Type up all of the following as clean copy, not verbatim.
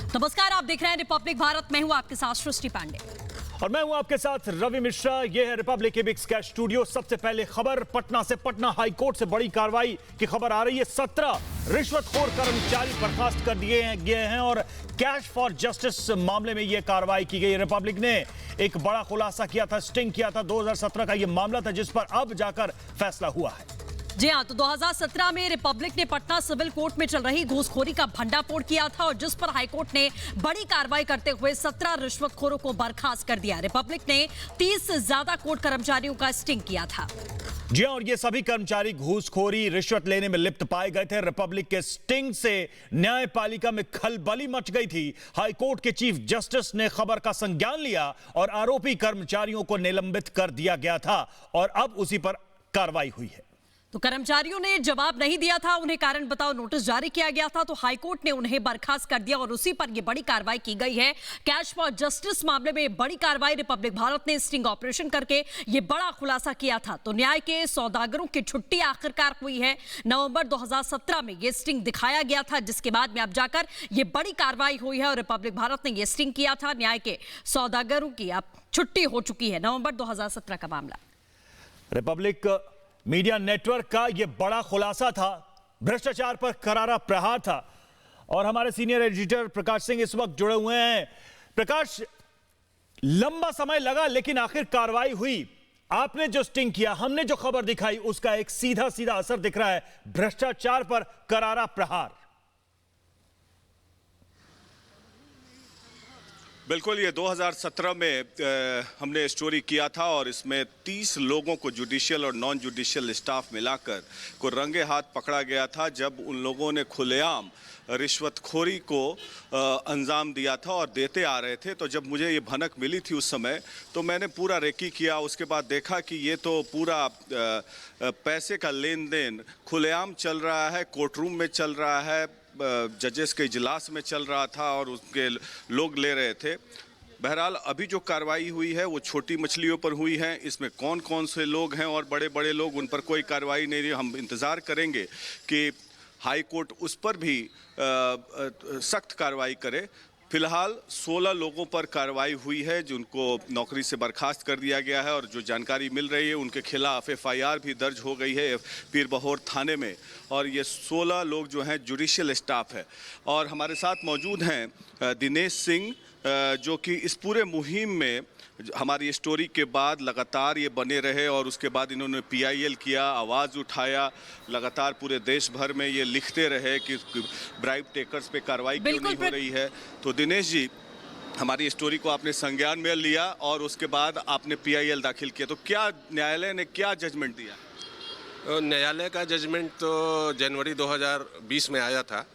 नमस्कार, आप देख रहे हैं रिपब्लिक भारत। मैं हूं आपके साथ सृष्टि पांडे और मैं हूं आपके साथ रवि मिश्रा। यह है रिपब्लिक के बिग स्कै स्टूडियो। सबसे पहले खबर पटना से। पटना हाई कोर्ट से बड़ी कार्रवाई की खबर आ रही है। 17 रिश्वतखोर कर्मचारी बर्खास्त कर दिए गए हैं और कैश फॉर जस्टिस मामले में यह कार्रवाई की गई। रिपब्लिक ने एक बड़ा खुलासा किया था, स्टिंग किया था। 2017 का यह मामला था जिस पर अब जाकर फैसला हुआ है। जी हां, तो 2017 में रिपब्लिक ने पटना सिविल कोर्ट में चल रही घूसखोरी का भंडाफोड़ किया था और जिस पर हाईकोर्ट ने बड़ी कार्रवाई करते हुए 17 रिश्वतखोरों को बर्खास्त कर दिया। रिपब्लिक ने 30 से ज्यादा कोर्ट कर्मचारियों का स्टिंग किया था। जी और ये सभी कर्मचारी घूसखोरी रिश्वत लेने में लिप्त पाए गए थे। रिपब्लिक के स्टिंग से न्यायपालिका में खलबली मच गई थी। हाईकोर्ट के चीफ जस्टिस ने खबर का संज्ञान लिया और आरोपी कर्मचारियों को निलंबित कर दिया गया था और अब उसी पर कार्रवाई हुई है। तो कर्मचारियों ने जवाब नहीं दिया था, उन्हें कारण बताओ नोटिस जारी किया गया था, तो हाईकोर्ट ने उन्हें बर्खास्त कर दिया और उसी पर यह बड़ी कार्रवाई की गई है। कैश फॉर जस्टिस मामले में बड़ी कार्रवाई रिपब्लिक भारत ने स्टिंग ऑपरेशन करके यह बड़ा खुलासा किया था। तो न्याय के सौदागरों की छुट्टी आखिरकार हुई है। नवंबर 2017 में यह स्टिंग दिखाया गया था, जिसके बाद में अब जाकर यह बड़ी कार्रवाई हुई है और रिपब्लिक भारत ने यह स्टिंग किया था। न्याय के सौदागरों की अब छुट्टी हो चुकी है। नवंबर 2017 का मामला। रिपब्लिक मीडिया नेटवर्क का यह बड़ा खुलासा था, भ्रष्टाचार पर करारा प्रहार था और हमारे सीनियर एडिटर प्रकाश सिंह इस वक्त जुड़े हुए हैं। प्रकाश, लंबा समय लगा लेकिन आखिर कार्रवाई हुई। आपने जो स्टिंग किया, हमने जो खबर दिखाई, उसका एक सीधा सीधा असर दिख रहा है, भ्रष्टाचार पर करारा प्रहार। बिल्कुल, ये 2017 में हमने स्टोरी किया था और इसमें 30 लोगों को जुडिशियल और नॉन जुडिशियल स्टाफ मिलाकर को रंगे हाथ पकड़ा गया था जब उन लोगों ने खुलेआम रिश्वतखोरी को अंजाम दिया था और देते आ रहे थे। तो जब मुझे ये भनक मिली थी उस समय तो मैंने पूरा रेकी किया। उसके बाद देखा कि ये तो पूरा पैसे का लेन देन खुलेआम चल रहा है, कोर्ट रूम में चल रहा है, जजेस के इजलास में चल रहा था और उसके लोग ले रहे थे। बहरहाल अभी जो कार्रवाई हुई है वो छोटी मछलियों पर हुई है। इसमें कौन कौन से लोग हैं और बड़े बड़े लोग, उन पर कोई कार्रवाई नहीं रही। हम इंतज़ार करेंगे कि हाई कोर्ट उस पर भी सख्त कार्रवाई करे। फिलहाल 16 लोगों पर कार्रवाई हुई है जिनको नौकरी से बर्खास्त कर दिया गया है और जो जानकारी मिल रही है उनके खिलाफ FIR भी दर्ज हो गई है पीरबहोर थाने में। और ये 16 लोग जो हैं जुडिशियल स्टाफ है। और हमारे साथ मौजूद हैं दिनेश सिंह, जो कि इस पूरे मुहिम में हमारी स्टोरी के बाद लगातार ये बने रहे और उसके बाद इन्होंने PIL किया, आवाज़ उठाया, लगातार पूरे देश भर में ये लिखते रहे कि ब्राइब टेकर्स पे कार्रवाई क्यों नहीं हो रही है। तो दिनेश जी, हमारी स्टोरी को आपने संज्ञान में लिया और उसके बाद आपने PIL दाखिल किया, तो क्या न्यायालय ने क्या जजमेंट दिया? न्यायालय का जजमेंट तो जनवरी 2020 में आया था।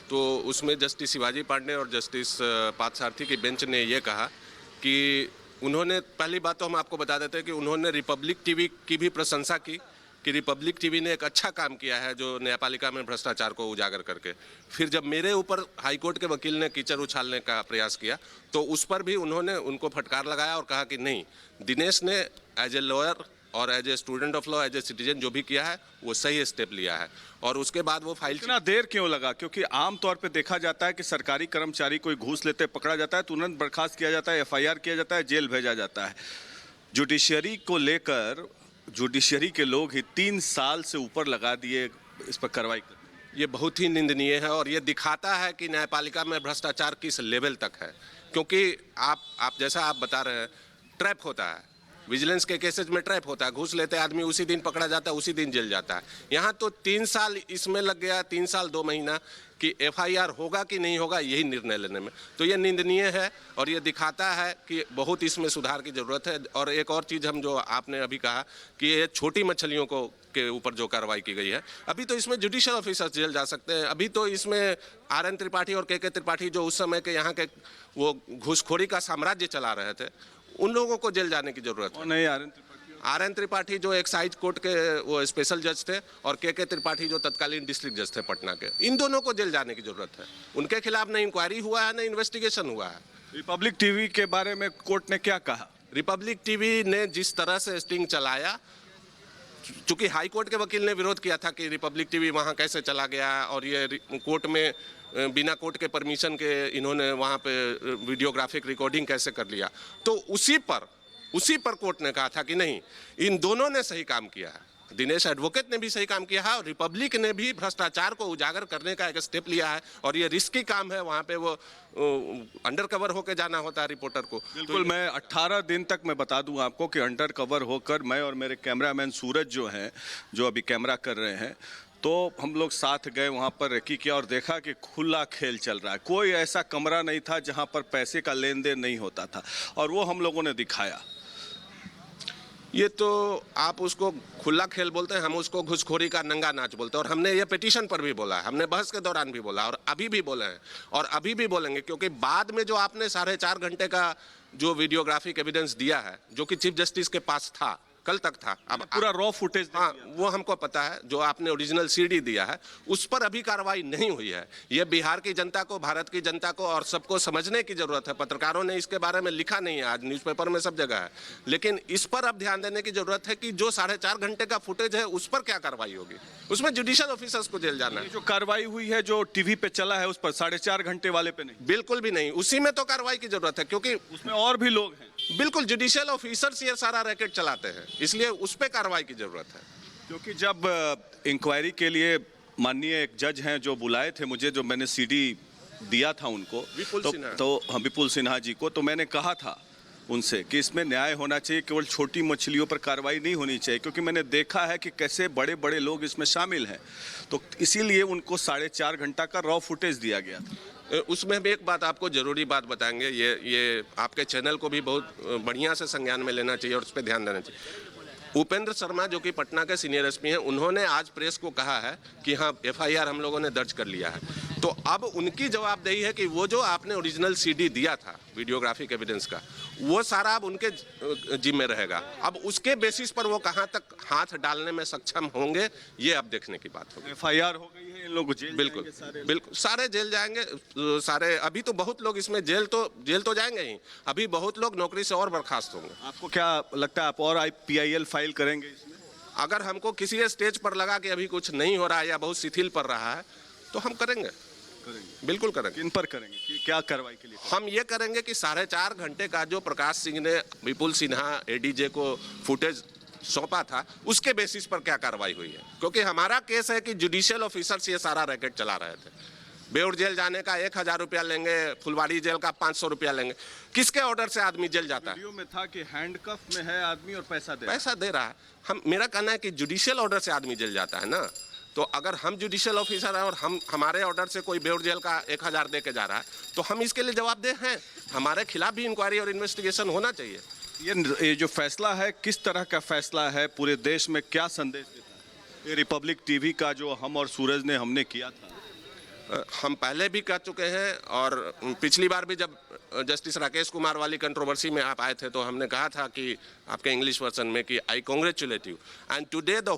तो उसमें जस्टिस शिवाजी पांडे और जस्टिस पार्थसारथी की बेंच ने ये कहा कि उन्होंने, पहली बात तो हम आपको बता देते हैं कि उन्होंने रिपब्लिक टीवी की भी प्रशंसा की कि रिपब्लिक टीवी ने एक अच्छा काम किया है जो न्यायपालिका में भ्रष्टाचार को उजागर करके। फिर जब मेरे ऊपर हाईकोर्ट के वकील ने कीचड़ उछालने का प्रयास किया तो उस पर भी उन्होंने उनको फटकार लगाया और कहा कि नहीं, दिनेश ने एज ए लॉयर और as a student of law, as a citizen जो भी किया है वो सही स्टेप लिया है। और उसके बाद वो फाइल। इतना देर क्यों लगा? क्योंकि आमतौर पे देखा जाता है कि सरकारी कर्मचारी कोई घूस लेते पकड़ा जाता है, तुरंत बर्खास्त किया जाता है, FIR किया जाता है, जेल भेजा जाता है। जुडिशरी को लेकर जुडिशरी के लोग ही 3 साल से ऊपर लगा दिए इस पर कार्रवाई कर। ये बहुत ही निंदनीय है और ये दिखाता है कि न्यायपालिका में भ्रष्टाचार किस लेवल तक है। क्योंकि आप जैसा आप बता रहे हैं, ट्रैप होता है, विजिलेंस के केसेस में ट्रैप होता है, घूस लेते आदमी उसी दिन पकड़ा जाता है, उसी दिन जेल जाता है। यहाँ तो 3 साल इसमें लग गया, 3 साल 2 महीना कि FIR होगा कि नहीं होगा यही निर्णय लेने में। तो ये निंदनीय है और ये दिखाता है कि बहुत इसमें सुधार की ज़रूरत है। और एक और चीज़ हम जो आपने अभी कहा कि ये छोटी मछलियों को के ऊपर जो कार्रवाई की गई है, अभी तो इसमें जुडिशियल ऑफिसर्स जेल जा सकते हैं। अभी तो इसमें RN त्रिपाठी और KK त्रिपाठी जो उस समय के यहाँ के वो घूसखोरी का साम्राज्य चला रहे थे, उन लोगों को जेल जाने की जरूरत है। नहीं, RN त्रिपाठी जो एक्साइज कोर्ट के वो स्पेशल जज थे और KK त्रिपाठी जो तत्कालीन डिस्ट्रिक्ट जज थे पटना के, इन दोनों को जेल जाने की जरूरत है। उनके खिलाफ न इंक्वायरी हुआ है न इन्वेस्टिगेशन हुआ है। रिपब्लिक टीवी के बारे में कोर्ट ने क्या कहा? रिपब्लिक टीवी ने जिस तरह से स्टिंग चलाया, चूंकि हाई कोर्ट के वकील ने विरोध किया था कि रिपब्लिक टीवी वहाँ कैसे चला गया और ये कोर्ट में बिना कोर्ट के परमिशन के इन्होंने वहाँ पे वीडियोग्राफिक रिकॉर्डिंग कैसे कर लिया, तो उसी पर कोर्ट ने कहा था कि नहीं, इन दोनों ने सही काम किया है। दिनेश एडवोकेट ने भी सही काम किया है और रिपब्लिक ने भी भ्रष्टाचार को उजागर करने का एक स्टेप लिया है, और ये रिस्की काम है, वहाँ पे वो अंडर कवर होकर जाना होता है रिपोर्टर को। बिल्कुल, मैं 18 दिन तक मैं बता दूं आपको कि अंडर कवर होकर मैं और मेरे कैमरामैन सूरज जो हैं, जो अभी कैमरा कर रहे हैं, तो हम लोग साथ गए वहाँ पर रेकी किया और देखा कि खुला खेल चल रहा है। कोई ऐसा कमरा नहीं था जहाँ पर पैसे का लेन देन नहीं होता था, और वो हम लोगों ने दिखाया। ये तो आप उसको खुला खेल बोलते हैं, हम उसको घुसखोरी का नंगा नाच बोलते हैं, और हमने ये पिटीशन पर भी बोला है, हमने बहस के दौरान भी बोला, और अभी भी बोले हैं और अभी भी बोलेंगे, क्योंकि बाद में जो आपने 4.5 घंटे का जो वीडियोग्राफिक एविडेंस दिया है, जो कि चीफ जस्टिस के पास था, कल तक था, अब पूरा रॉ फुटेज, हाँ वो हमको पता है, जो आपने ओरिजिनल सीडी दिया है उस पर अभी कार्रवाई नहीं हुई है। ये बिहार की जनता को, भारत की जनता को और सबको समझने की जरूरत है। पत्रकारों ने इसके बारे में लिखा नहीं है, आज न्यूज़पेपर में सब जगह है, लेकिन इस पर अब ध्यान देने की जरूरत है कि जो 4.5 घंटे का फुटेज है उस पर क्या कार्रवाई होगी। उसमें जुडिशियल ऑफिसर्स को जेल जाना है। जो कार्रवाई हुई है जो टीवी पे चला है उस पर 4.5 घंटे वाले पे नहीं, बिल्कुल भी नहीं, उसी में तो कार्रवाई की जरूरत है, क्योंकि उसमें और भी लोग हैं। बिल्कुल जुडिशियल ऑफिसर्स ये सारा रैकेट चलाते हैं, इसलिए उस पर कार्रवाई की जरूरत है। क्योंकि जब इंक्वायरी के लिए माननीय एक जज हैं जो बुलाए थे मुझे, जो मैंने सीडी दिया था उनको, हाँ, विपुल सिन्हा जी को, तो मैंने कहा था उनसे कि इसमें न्याय होना चाहिए, केवल छोटी मछलियों पर कार्रवाई नहीं होनी चाहिए, क्योंकि मैंने देखा है कि कैसे बड़े बड़े लोग इसमें शामिल हैं, तो इसीलिए उनको 4.5 घंटा का रॉ फुटेज दिया गया था। उसमें भी एक बात आपको जरूरी बात बताएंगे, ये आपके चैनल को भी बहुत बढ़िया से संज्ञान में लेना चाहिए और उस पर ध्यान देना चाहिए। उपेंद्र शर्मा जो कि पटना के सीनियर एसपी हैं, उन्होंने आज प्रेस को कहा है कि हाँ एफआईआर हम लोगों ने दर्ज कर लिया है, तो अब उनकी जवाबदेही है कि वो जो आपने ओरिजिनल सीडी दिया था वीडियोग्राफिक एविडेंस का, वो सारा अब उनके जिम्मे रहेगा। अब उसके बेसिस पर वो कहाँ तक हाथ डालने में सक्षम होंगे, ये अब देखने की बात होगी। एफआईआर हो गई है, इन लोगों को जेल बिल्कुल जाएंगे, बिल्कुल सारे जेल जाएंगे, सारे। अभी तो बहुत लोग इसमें जेल तो जाएंगे ही, अभी बहुत लोग नौकरी से और बर्खास्त होंगे। आपको क्या लगता है, आप और PIL फाइल करेंगे इसमें? अगर हमको किसी स्टेज पर लगा कि अभी कुछ नहीं हो रहा है या बहुत शिथिल पड़ रहा है, तो हम करेंगे, बिल्कुल करेंगे। किन पर करेंगे, क्या कार्रवाई के लिए? हम ये करेंगे कि 4.5 घंटे का जो प्रकाश सिंह ने विपुल सिन्हा एडीजे को फुटेज सौंपा था, उसके बेसिस पर क्या कार्रवाई हुई है, क्योंकि हमारा केस है कि जुडिशियल ऑफिसर्स ये सारा रैकेट चला रहे थे। बेउर जेल जाने का 1000 रुपया लेंगे, फुलवाड़ी जेल का 500 रुपया लेंगे। किसके ऑर्डर से आदमी जेल जाता है? वीडियो में था कि हैंडकफ में है आदमी और पैसा दे रहा है। मेरा कहना है कि जुडिशियल ऑर्डर से आदमी जेल जाता है ना, तो अगर हम जुडिशियल ऑफिसर हैं और हमारे ऑर्डर से कोई बेउर जेल का 1000 दे के जा रहा है, तो हम इसके लिए जवाबदेह हैं। हमारे खिलाफ भी इंक्वायरी और इन्वेस्टिगेशन होना चाहिए। ये जो फैसला है, किस तरह का फैसला है, पूरे देश में क्या संदेश देता है? ये रिपब्लिक टीवी का जो हम और सूरज ने हमने किया था, हम पहले भी कह चुके हैं, और पिछली बार भी जब जस्टिस राकेश कुमार वाली कंट्रोवर्सी में आप आए थे, तो हमने कहा था कि आपके इंग्लिश वर्जन में कि I congratulate you, and today the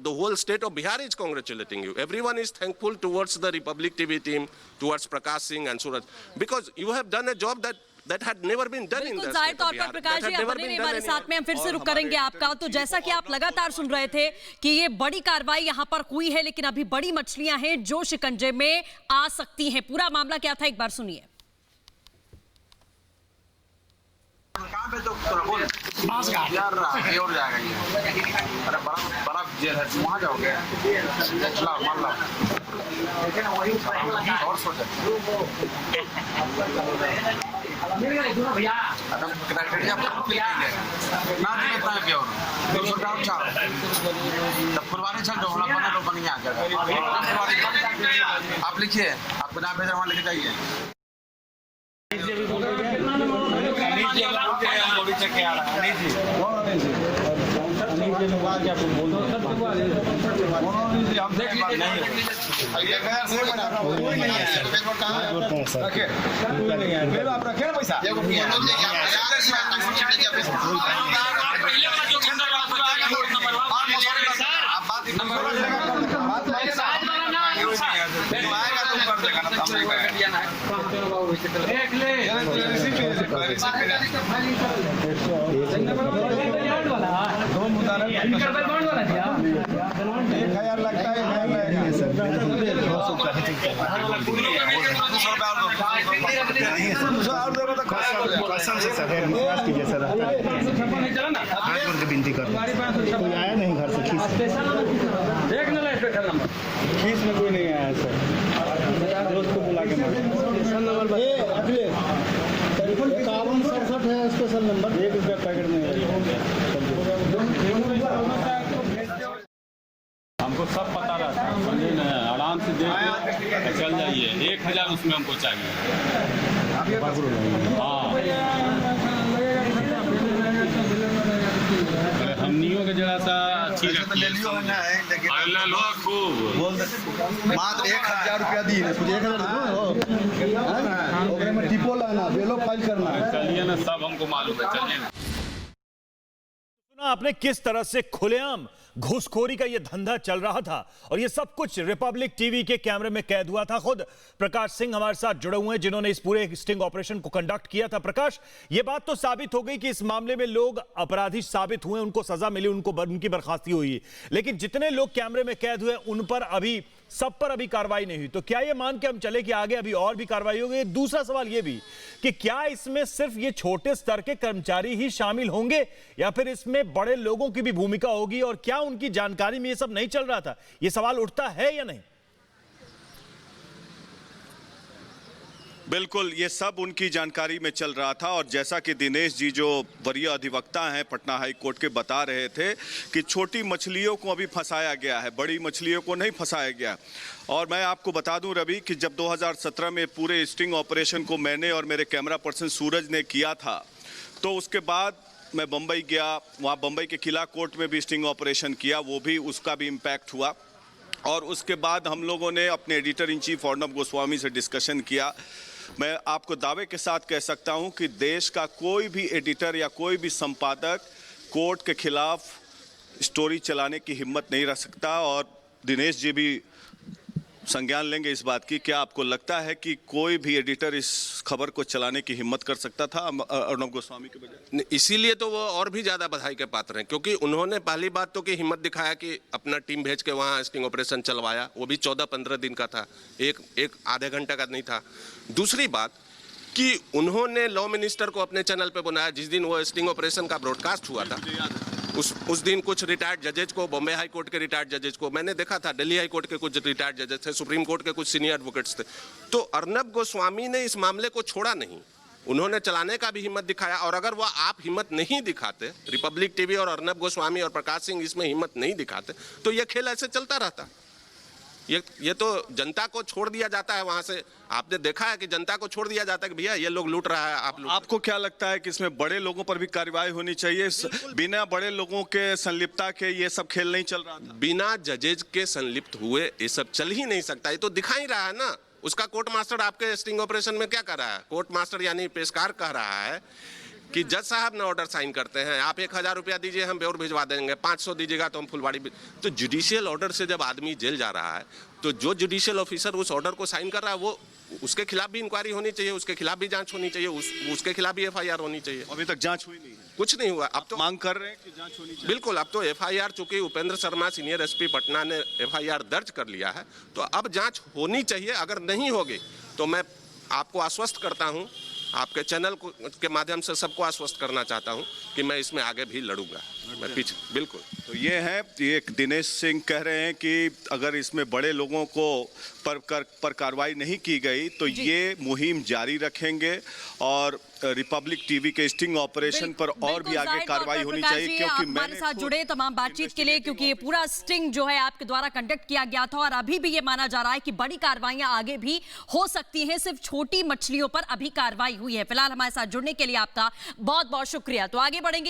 whole state of Bihar is congratulating you. Everyone is thankful towards the Republic TV team, towards Prakash Singh and Suraj, because you have done a job that had never been done in the जाहिर तौर पर प्रकाश जी बने रहिए हमारे साथ में, हम फिर से रुक करेंगे आपका। तो जैसा कि आप लगातार सुन रहे थे कि ये बड़ी कार्रवाई यहाँ पर हुई है, लेकिन अभी बड़ी मछलियां हैं जो शिकंजे में आ सकती हैं। पूरा मामला क्या था, एक बार सुनिए। कहाँ पे तो यार और जाएगा ये, अरे बड़ा जेल है, वहाँ जाओगे चला मान लो और सोचे क्राइटेरिया ना दिखता है प्योर तो छोटा उठा तब फुलवारी छल जो हमारा बने लोग बनिया आप लिखिए, आपको नाम भेज वहाँ लिख जाइए। हम देख लीजिए आप रखे पैसा आएगा तो कर देगा ना, हम नहीं विनती कर कोई आया नहीं घर से खीस में कोई नहीं आया सर, दोस्त को बुला के अगले 5167 है स्पेशल नंबर, 1 रुपया पैकेट में हमको सब पता रहता है, समझे ना, आराम से देख के चल जाइए। 1000 उसमें हमको चाहिए। हाँ, हमनियों के जरा सा अच्छी रखिए। मात्र 1000 रुपया दी है, 1000 में टिपो लाना, बेलो फाइल करना है। चलिए ना, सब हमको मालूम है, चलिए ना। सुना आपने किस तरह से खुलेआम घूसखोरी का यह धंधा चल रहा था और यह सब कुछ रिपब्लिक टीवी के कैमरे में कैद हुआ था। खुद प्रकाश सिंह हमारे साथ जुड़े हुए हैं जिन्होंने इस पूरे स्टिंग ऑपरेशन को कंडक्ट किया था। प्रकाश, यह बात तो साबित हो गई कि इस मामले में लोग अपराधी साबित हुए, उनको सजा मिली, उनकी बर्खास्ती हुई, लेकिन जितने लोग कैमरे में कैद हुए उन पर अभी सब पर अभी कार्रवाई नहीं हुई। तो क्या यह मान के हम चले कि आगे अभी और भी कार्रवाई होगी? दूसरा सवाल यह भी कि क्या इसमें सिर्फ ये छोटे स्तर के कर्मचारी ही शामिल होंगे या फिर इसमें बड़े लोगों की भी भूमिका होगी, और क्या उनकी जानकारी में ये सब नहीं चल रहा था? यह सवाल उठता है या नहीं? बिल्कुल, ये सब उनकी जानकारी में चल रहा था। और जैसा कि दिनेश जी जो वरीय अधिवक्ता हैं पटना हाई कोर्ट के बता रहे थे कि छोटी मछलियों को अभी फंसाया गया है, बड़ी मछलियों को नहीं फंसाया गया। और मैं आपको बता दूं रवि कि जब 2017 में पूरे स्टिंग ऑपरेशन को मैंने और मेरे कैमरा पर्सन सूरज ने किया था, तो उसके बाद मैं बम्बई गया, वहाँ बम्बई के किला कोर्ट में भी स्टिंग ऑपरेशन किया, वो भी उसका भी इम्पैक्ट हुआ। और उसके बाद हम लोगों ने अपने editor in chief Arnab Goswami से डिस्कशन किया। मैं आपको दावे के साथ कह सकता हूं कि देश का कोई भी एडिटर या कोई भी संपादक कोर्ट के खिलाफ स्टोरी चलाने की हिम्मत नहीं रख सकता। और दिनेश जी भी संज्ञान लेंगे इस बात की। क्या आपको लगता है कि कोई भी एडिटर इस खबर को चलाने की हिम्मत कर सकता था अर्नब गोस्वामी के बजाय? इसीलिए तो वो और भी ज़्यादा बधाई के पात्र हैं, क्योंकि उन्होंने पहली बात तो कि हिम्मत दिखाया कि अपना टीम भेज के वहाँ स्टिंग ऑपरेशन चलवाया, वो भी 14-15 दिन का था, एक आधे घंटे का नहीं था। दूसरी बात कि उन्होंने लॉ मिनिस्टर को अपने चैनल पे बुलाया जिस दिन वो स्टिंग ऑपरेशन का ब्रॉडकास्ट हुआ था। उस दिन कुछ रिटायर्ड जजेज को, बॉम्बे हाई कोर्ट के रिटायर्ड जजेज को मैंने देखा था, दिल्ली हाई कोर्ट के कुछ रिटायर्ड जजेज थे, सुप्रीम कोर्ट के कुछ सीनियर एडवोकेट्स थे। तो अर्नब गोस्वामी ने इस मामले को छोड़ा नहीं, उन्होंने चलाने का भी हिम्मत दिखाया। और अगर वो आप हिम्मत नहीं दिखाते, रिपब्लिक टीवी और अर्नब गोस्वामी और प्रकाश सिंह इसमें हिम्मत नहीं दिखाते, तो ये खेल ऐसे चलता रहता। ये तो जनता को छोड़ दिया जाता है वहां से। आपने देखा है कि जनता को छोड़ दिया जाता है कि भैया ये लोग लूट रहा है, आप लूट। आपको क्या लगता है कि इसमें बड़े लोगों पर भी कार्रवाई होनी चाहिए? बिना बड़े लोगों के संलिप्तता के ये सब खेल नहीं चल रहा था। बिना जजेज के संलिप्त हुए ये सब चल ही नहीं सकता। ये तो दिखा ही रहा है ना। उसका कोर्ट मास्टर आपके स्टिंग ऑपरेशन में क्या कर रहा है? कोर्ट मास्टर यानी पेशकार कह रहा है कि जज साहब ने ऑर्डर साइन करते हैं, आप 1000 रुपया दीजिए हम ब्योर भिजवा देंगे, 500 दीजिएगा तो हम फुलवाड़ी। तो जुडिशियल ऑर्डर से जब आदमी जेल जा रहा है तो जो जुडिशियल ऑफिसर उस ऑर्डर को साइन कर रहा है वो उसके खिलाफ भी इंक्वायरी होनी चाहिए, उसके खिलाफ भी जांच होनी चाहिए, उसके खिलाफ भी FIR होनी चाहिए। अभी तक जांच हुई नहीं है, कुछ नहीं हुआ। अब तो मांग कर रहे हैं कि जांच होनी चाहिए। बिल्कुल, अब तो FIR चूंकि उपेंद्र शर्मा सीनियर SP पटना ने FIR दर्ज कर लिया है तो अब जांच होनी चाहिए। अगर नहीं होगी तो मैं आपको आश्वस्त करता हूं, आपके चैनल के माध्यम से सबको आश्वस्त करना चाहता हूं कि मैं इसमें आगे भी लड़ूंगा, मैं पीछे। बिल्कुल। तो ये है, ये दिनेश सिंह कह रहे हैं कि अगर इसमें बड़े लोगों को पर कार्रवाई नहीं की गई तो ये मुहिम जारी रखेंगे और रिपब्लिक टीवी के स्टिंग ऑपरेशन पर और भी आगे कार्रवाई होनी चाहिए। क्योंकि हमारे साथ जुड़े तमाम बातचीत के लिए, क्योंकि ये पूरा स्टिंग जो है आपके द्वारा कंडक्ट किया गया था और अभी भी ये माना जा रहा है कि बड़ी कार्रवाइयां आगे भी हो सकती हैं। सिर्फ छोटी मछलियों पर अभी कार्रवाई हुई है। फिलहाल हमारे साथ जुड़ने के लिए आपका बहुत बहुत शुक्रिया। तो आगे बढ़ेंगे।